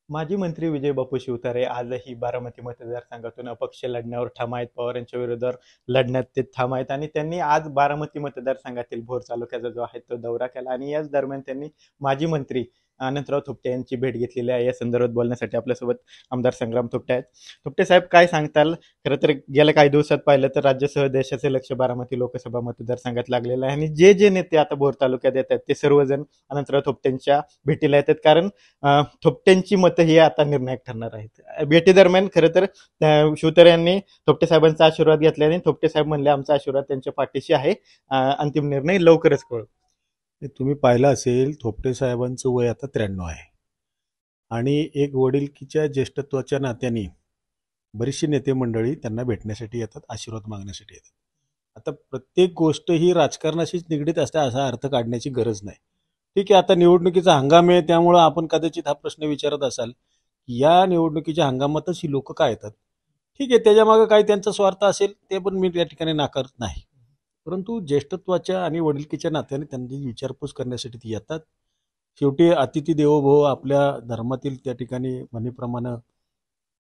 माजी मंत्री विजय बापू शिवतारे आजही बारामती मतदारसंघातून अपक्ष लढण्यावर ठाम आहेत. पवार यांच्या विरोधात लढण्यात ते ठाम आहेत आणि त्यांनी आज बारामती मतदारसंघातील भोर तालुक्याचा जो आहे तो दौरा केला आणि याच दरम्यान त्यांनी माजी मंत्री अनंतराव थोपटे यांची भेट घेतलेली आहे. या संदर्भात बोलण्यासाठी आपल्यासोबत आमदार संग्राम थोपटे आहेत. थोपटे साहेब, काय सांगताल? खरं तर गेल्या काही दिवसात पाहिलं तर राज्यासह देशाचे लक्ष बारामती लोकसभा मतदारसंघात लागलेलं आहे आणि जे नेते आता भोर तालुक्यात येतात ते सर्वजण अनंतराव थोपटेंच्या भेटीला येतात, कारण थोपटेंची मतं ही आता निर्णायक ठरणार आहेत. भेटी दरम्यान खरं तर शिवतारे यांनी थोपटे साहेबांचा आशीर्वाद घेतला आणि थोपटे साहेब म्हणले आमचा आशीर्वाद त्यांच्या पाठीशी आहे, अंतिम निर्णय लवकरच कळू. तुम्ही पाहिलं असेल, थोपटे साहेबांचं वय आता 93 आहे आणि एक वडिलकीच्या ज्येष्ठत्वाच्या नात्याने बरीचशी नेते मंडळी त्यांना भेटण्यासाठी येतात, आशीर्वाद मागण्यासाठी येतात. आता प्रत्येक गोष्ट ही राजकारणाशीच निगडीत असते असा अर्थ काढण्याची गरज नाही. ठीक आहे, आता निवडणुकीचा हंगाम आहे, त्यामुळं आपण कदाचित हा प्रश्न विचारत असाल की या निवडणुकीच्या हंगामातच ही लोक का येतात. ठीक आहे, त्याच्यामागे काही त्यांचा स्वार्थ असेल ते पण मी या ठिकाणी नाकारत नाही, परंतु ज्येष्ठत्वाच्या आणि वडिलकीच्या नात्याने त्यांची विचारपूस करण्यासाठी ती येतात. शेवटी अतिथी देवो भव आपल्या धर्मातील त्या ठिकाणी म्हणीप्रमाणे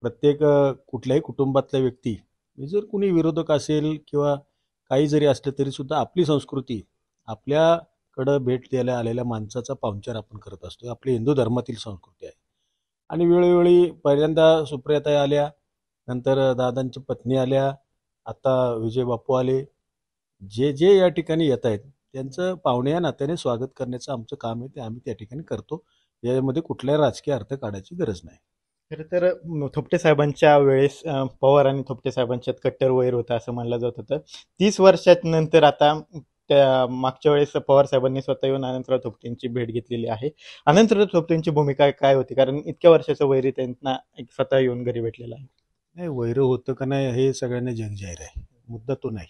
प्रत्येक कुठल्याही कुटुंबातल्या व्यक्ती, जर कुणी विरोधक असेल किंवा काही जरी असलं तरी सुद्धा आपली संस्कृती, आपल्याकडं भेट द्यायला आलेल्या माणसाचा पाहुणचार आपण करत असतो. आपली हिंदू धर्मातील संस्कृती आहे. आणि वेळोवेळी पहिल्यांदा सुप्रियाताई आल्या, नंतर दादांची पत्नी आल्या, आता विजय बापू आले. जे जे या ठिकाणी येत आहेत त्यांचं पाहुणे या नात्याने स्वागत करण्याचं आमचं काम आहे, ते आम्ही त्या ठिकाणी करतो. यामध्ये कुठल्याही राजकीय अर्थ काढायची गरज नाही. खरं तर थोपटे साहेबांच्या वेळेस पवार आणि थोपटे साहेबांच्यात कट्टर वैर होता असं म्हणलं जात होतं. 30 वर्षात नंतर आता त्या मागच्या वेळेस पवार साहेबांनी स्वतः येऊन अनंतराव थोपटेंची भेट घेतलेली आहे. अनंतराव थोपटेंची भूमिका काय होती, कारण इतक्या वर्षाचं वैरी त्यांना एक स्वतः येऊन घरी भेटलेलं आहे. नाही, वैर होतं का नाही हे सगळ्यांना जगजाहीर आहे, मुद्दा तो नाही.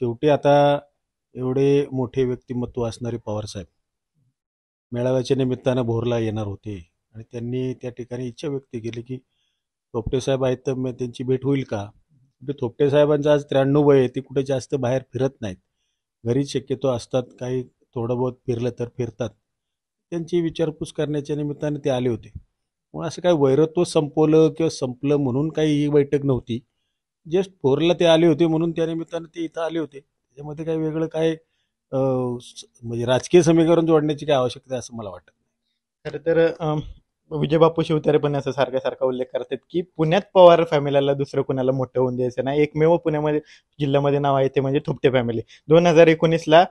शेवटी आता एवढे मोठे व्यक्तिमत्व असणारे पवारसाहेब मेळाव्याच्या निमित्तानं भोरला येणार होते आणि त्यांनी त्या ठिकाणी इच्छा व्यक्त केली की थोपटे साहेब आहेत तर मग त्यांची भेट होईल का. म्हणजे थोपटे साहेबांचं आज 93 वय आहे, ते कुठे जास्त बाहेर फिरत नाहीत, घरीच शक्यतो असतात. काही थोडं बहुत फिरलं तर फिरतात. त्यांची विचारपूस करण्याच्या निमित्ताने ते आले होते. मग असं काही वैरत्व संपवलं किंवा संपलं म्हणून काही ही बैठक नव्हती. जस्ट भोरला ते आले होते म्हणून त्या निमित्ताने ते इथं आले होते. त्याच्यामध्ये काही वेगळं काय म्हणजे राजकीय समीकरण जोडण्याची काय आवश्यकता आहे असं मला वाटतं. खरं तर विजय बापू शिवतारे पण असं सारखा सारखा उल्लेख करतात की पुण्यात पवार फॅमिलीला दुसरं कुणाला मोठं होऊन द्यायचं नाही. एकमेव पुण्यामध्ये जिल्ह्यामध्ये नाव आहे ते म्हणजे थोपटे फॅमिली. 2019ला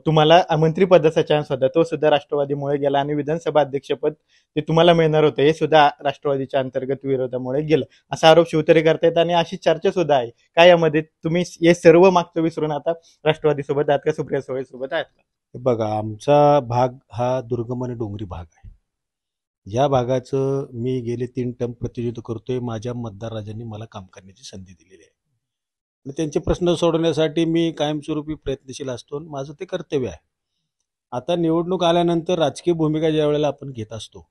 तुम्हाला मंत्रिपदाचा चान्स होता, तो सुद्धा राष्ट्रवादीमुळे गेला आणि विधानसभा अध्यक्षपद ते तुम्हाला मिळणार होतं, हे सुद्धा राष्ट्रवादीच्या अंतर्गत विरोधामुळे गेलं, असा आरोप शिवतारे करतायत आणि अशी चर्चा सुद्धा आहे. काय यामध्ये तुम्ही हे सर्व मागचं विसरून आता राष्ट्रवादीसोबत आहात का, सुप्रिया सुळे सोबत आहेत का? बघा, आमचा भाग हा दुर्गम आणि डोंगरी भाग आहे. या भागाचं मी गेले 3 टर्म प्रतिनिधित्व करतोय. माझ्या मतदार राजांनी मला काम करण्याची संधी दिलेली आहे आणि त्यांचे प्रश्न सोडवण्यासाठी मी कायमस्वरूपी प्रयत्नशील असतो आणि माझं ते कर्तव्य आहे. आता निवडणूक आल्यानंतर राजकीय भूमिका ज्या वेळेला आपण घेत असतो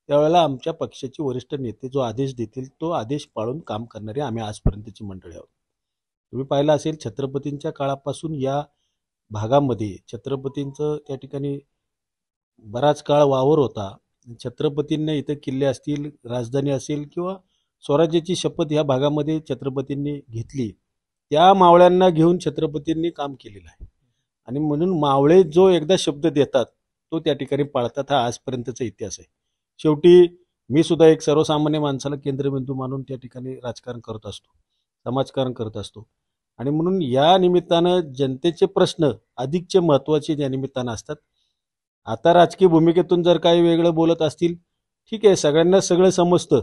त्यावेळेला आमच्या पक्षाचे वरिष्ठ नेते जो आदेश देतील तो आदेश पाळून काम करणारे आम्ही आजपर्यंतची मंडळी आहोत. तुम्ही पाहिलं असेल, छत्रपतींच्या काळापासून या भागामध्ये छत्रपतींचं त्या ठिकाणी बराच काळ वावर होता. छत्रपतींनी इथं किल्ले असतील, राजधानी असेल किंवा स्वराज्याची शपथ ह्या भागामध्ये छत्रपतींनी घेतली. त्या मावळ्यांना घेऊन छत्रपतींनी काम केलेलं आहे आणि म्हणून मावळे जो एकदा शब्द देतात तो त्या ठिकाणी पाळतात. हा आजपर्यंतचा इतिहास आहे. शेवटी मी सुद्धा एक सर्वसामान्य माणसाला केंद्रबिंदू मानून त्या ठिकाणी राजकारण करत असतो, समाजकारण करत असतो आणि म्हणून या निमित्तानं जनतेचे प्रश्न अधिकचे महत्त्वाचे या निमित्तानं असतात. आता राजकीय भूमिकेतून जर काही वेगळं बोलत असतील, ठीक आहे, सगळ्यांना सगळं समजतं,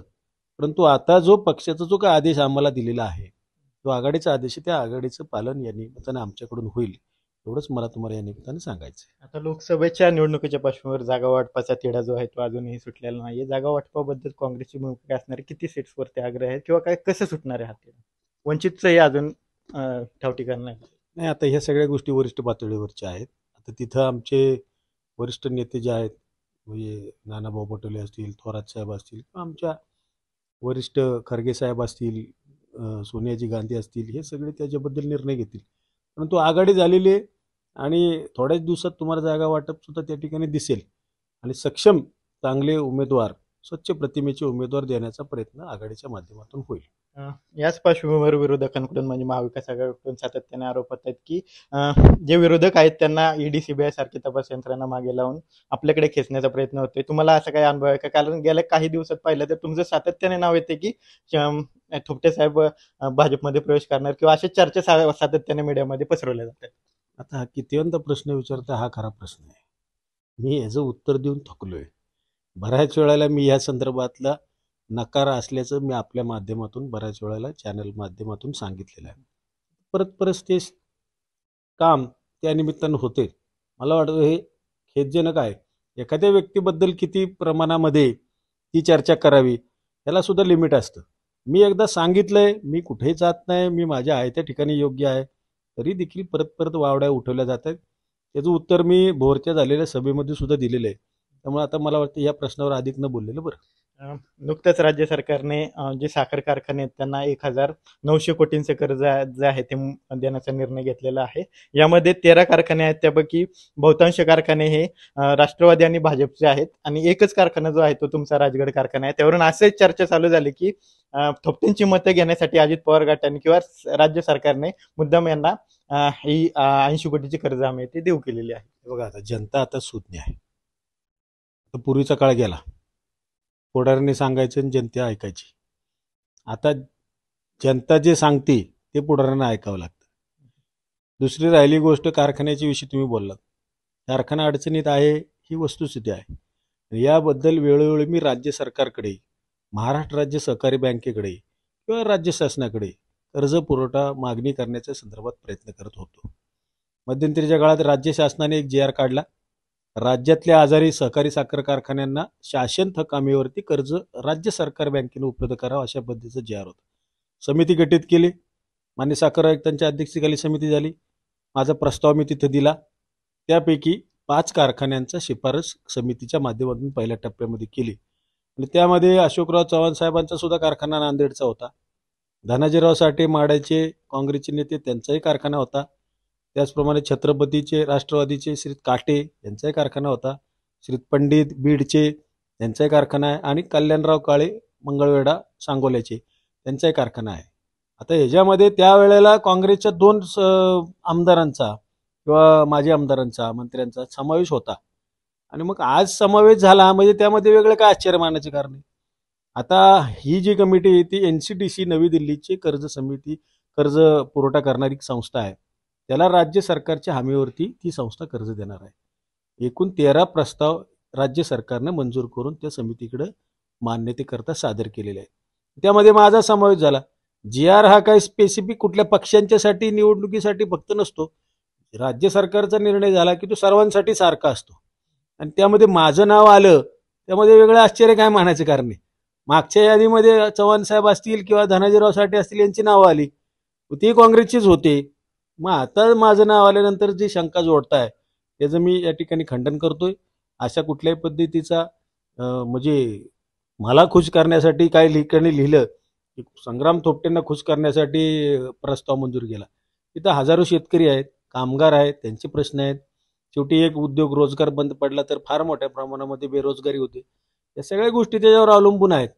परंतु आता जो पक्षाचा जो काही आदेश आम्हाला दिलेला आहे तो आघाडीचा आदेश आहे, त्या आघाडीचं पालन या निमित्तानं आमच्याकडून होईल एवढंच मला तुम्हाला या निमित्तानं सांगायचं आहे. आता लोकसभेच्या निवडणुकीच्या पार्श्वभूमीवर जागा वाटपाचा तिढा जो आहे तो अजूनही सुटलेला नाहीये. जागा वाटपाबद्दल काँग्रेसची भूमिका काय असणार आहे? किती सीट्सवरती आग्रह आहे किंवा काय, कसं सुटणार आहे हा तिढा? वंचितचंही अजून ठाव ठिकाण नाही. नाही, आता ह्या सगळ्या गोष्टी वरिष्ठ पातळीवरच्या आहेत. आता तिथं आमचे वरिष्ठ नेते जे आहेत, म्हणजे नानाभाऊ पटोले असतील, थोरात साहेब असतील किंवा आमच्या वरिष्ठ खरगे साहेब असतील, सोनियाजी गांधी असतील, हे सगळे त्याच्याबद्दल निर्णय घेतील. परंतु आघाडी झालेली आहे आणि थोड्याच दिवसात तुम्हाला जागा वाटप सुद्धा त्या ठिकाणी दिसेल आणि सक्षम चांगले उमेदवार स्वच्छ प्रतिमेचे उमेदवार देण्याचा प्रयत्न आघाडीच्या माध्यमातून होईल. याच पार्श्वभूमीवर विरोधकांकडून म्हणजे महाविकास आघाडीकडून सातत्याने आरोप होत आहेत की जे विरोधक आहेत त्यांना ईडी सीबीआय सारखी तपास यंत्रणा मागे लावून आपल्याकडे खेचण्याचा प्रयत्न होतोय. तुम्हाला असा काही अनुभव आहे का? कारण गेल्या काही दिवसात पाहिलं तर तुमचं सातत्याने नाव येते की थोपटे साहेब भाजपमध्ये प्रवेश करणार किंवा अशा चर्चा सातत्याने मीडियामध्ये पसरवल्या जातात. आता हा कितवंदा प्रश्न विचारता, हा खरा प्रश्न आहे. मी याचं उत्तर देऊन थकलोय. बऱ्याच वेळेला मी या संदर्भातला नकार असल्याचं मी आपल्या माध्यमातून बऱ्याच वेळेला चॅनल माध्यमातून सांगितलेलं आहे. परत ते काम त्या निमित्तानं होते. मला वाटतं हे खेदजनक आहे. एखाद्या व्यक्तीबद्दल किती प्रमाणामध्ये ती चर्चा करावी याला सुद्धा लिमिट असतं. मी एकदा सांगितलंय, मी कुठेही जात नाही, मी माझ्या आहे त्या ठिकाणी योग्य आहे, तरी देखील परत वावड्या उठवल्या जातात. त्याचं उत्तर मी भोरच्या झालेल्या सभेमध्ये सुद्धा दिलेलं आहे. त्यामुळे आता मला वाटतं या प्रश्नावर अधिक न बोललेलं बरं. नुकतंच राज्य सरकारने जे साखर कारखाने आहेत त्यांना 1900 कोटींचे कर्ज जे आहे ते देण्याचा निर्णय घेतलेला आहे. यामध्ये 13 कारखाने आहेत, त्यापैकी बहुतांश कारखाने हे राष्ट्रवादी आणि भाजपचे आहेत आणि एकच कारखाना जो आहे तो तुमचा राजगड कारखाना आहे. त्यावरून असेच चर्चा चालू झाली की थोपटेंची मतं घेण्यासाठी अजित पवार गटाने किंवा राज्य सरकारने मुद्दाम यांना ही 80 कोटीची कर्ज हमी ती देऊ केलेली आहे. बघा, आता जनता आता सुज्ञ आहे. आता पूर्वीचा काळ गेला, पुढाऱ्यांनी सांगायचं आणि जनता ऐकायची. आता जनता जे सांगते ते पुढाऱ्यांना ऐकावं लागतं. दुसरी राहिली गोष्ट कारखान्याची विषयी तुम्ही बोललात. कारखाना अडचणीत आहे ही वस्तुस्थिती आहे. याबद्दल वेळोवेळी मी राज्य सरकारकडे, महाराष्ट्र राज्य सहकारी बँकेकडे किंवा राज्य शासनाकडे कर्ज पुरवठा मागणी करण्याच्या संदर्भात प्रयत्न करत होतो. मध्यंतरीच्या काळात राज्य शासनाने एक JR काढला. राज्यातल्या आजारी सहकारी साखर कारखान्यांना शासन थकामीवरती कर्ज राज्य सरकार बँकेने उपलब्ध करावं अशा पद्धतीचं JR होतं. समिती गठीत केली. मान्य साखर आयुक्तांच्या अध्यक्षतेखाली समिती झाली. माझा प्रस्ताव मी तिथे दिला. त्यापैकी 5 कारखान्यांचा शिफारस समितीच्या माध्यमातून पहिल्या टप्प्यामध्ये केली आणि त्यामध्ये अशोकराव चव्हाण साहेबांचा सुद्धा कारखाना नांदेडचा होता. धनाजीराव साठे माड्याचे काँग्रेसचे नेते, त्यांचाही कारखाना होता. त्याचप्रमाणे छत्रपतीचे राष्ट्रवादीचे श्री काटे यांचाही कारखाना होता. श्री पंडित बीडचे यांचाही कारखाना आहे आणि कल्याणराव काळे मंगळवेढा सांगोल्याचे त्यांचाही कारखाना आहे. आता ह्याच्यामध्ये त्यावेळेला काँग्रेसच्या 2 आमदारांचा किंवा माजी आमदारांचा, मंत्र्यांचा समावेश होता आणि मग आज समावेश झाला म्हणजे त्यामध्ये वेगळं काय आश्चर्य मानायचं कारण नाही. आता ही जी कमिटी आहे ती NCDC नवी दिल्लीची कर्ज समिती, कर्ज पुरवठा करणारी संस्था आहे. त्याला राज्य सरकारच्या हमीवरती ती संस्था कर्ज देणार आहे. एकूण 13 प्रस्ताव राज्य सरकारनं मंजूर करून त्या समितीकडे मान्यतेकरता सादर केलेले आहे. त्यामध्ये माझा समावेश झाला. JR हा काही स्पेसिफिक कुठल्या पक्षांच्यासाठी निवडणुकीसाठी फक्त नसतो. राज्य सरकारचा निर्णय झाला की तो सर्वांसाठी सारखा असतो आणि त्यामध्ये माझं नाव आलं, त्यामध्ये वेगळं आश्चर्य काय मानायचं कारण नाही. मागच्या यादीमध्ये चव्हाण साहेब असतील किंवा धनाजीराव साठे असतील यांची नावं आली, ती काँग्रेसचीच होते. मग आता माझं नाव आल्यानंतर जी शंका जोडताय त्याचं मी या ठिकाणी खंडन करतोय. अशा कुठल्याही पद्धतीचा म्हणजे मला खुश करण्यासाठी काही ठिकाणी लिहिलं की संग्राम थोपटेंना खुश करण्यासाठी प्रस्ताव मंजूर केला. तिथं हजारो शेतकरी आहेत, कामगार आहेत, त्यांचे प्रश्न आहेत. शेवटी एक उद्योग रोजगार बंद पडला तर फार मोठ्या प्रमाणामध्ये बेरोजगारी होते. या सगळ्या गोष्टी त्याच्यावर अवलंबून आहेत.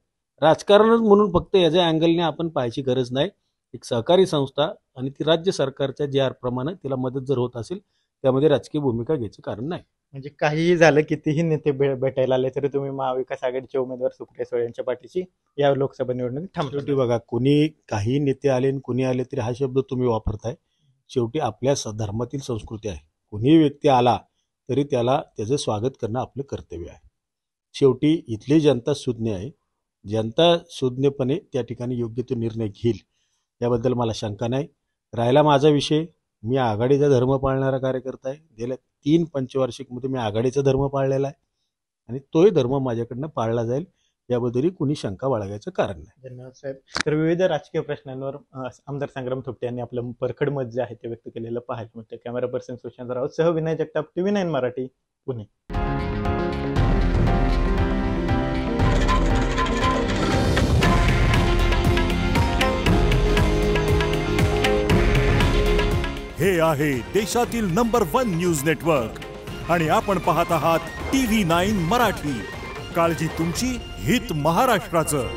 राजकारणच म्हणून फक्त याच्या अँगलने आपण पाहायची गरज नाही. एक सहकारी संस्था आणि ती राज्य सरकारच्या JR प्रमाणे तिला मदत जर होत असेल त्यामध्ये राजकीय भूमिका घ्यायचं कारण नाही. म्हणजे काहीही झालं, कितीही नेते भेटायला आले तरी तुम्ही महाविकास आघाडीचे उमेदवार सुप्रिया सुळे यांच्या पाठीशी या लोकसभा निवडणुकीत थांबतो. शेवटी बघा, कुणी काही नेते आले आणि कुणी आले तरी हा शब्द तुम्ही वापरताय. शेवटी आपल्या धर्मातील संस्कृती आहे. कुणी व्यक्ती आला तरी त्याला त्याचं स्वागत करणं आपलं कर्तव्य आहे. शेवटी इथली जनता सुज्ञ आहे. जनता सुज्ञपणे त्या ठिकाणी योग्य तो निर्णय घेईल याबद्दल मला शंका नाही. राहिला माझा विषय, मी आघाडीचा धर्म पाळणारा कार्यकर्ता आहे. गेल्या 3 पंचवार्षिकमध्ये मी आघाडीचा धर्म पाळलेला आहे आणि तोही धर्म माझ्याकडनं पाळला जाईल याबद्दलही कुणी शंका बाळगायचं कारण नाही. धन्यवाद साहेब. तर विविध राजकीय प्रश्नांवर आमदार संग्राम थोपटे यांनी आपलं परखड मत जे आहे ते व्यक्त केलेलं पाहायला मिळतं. कॅमेरा पर्सन सुशांत राऊत सह विनय जगताप, TV9 मराठी, पुणे. हे आहे देशातील नंबर 1 न्यूज नेटवर्क आणि आपण पाहत आहात TV9 मराठी. काळजी तुमची, हित महाराष्ट्राचं.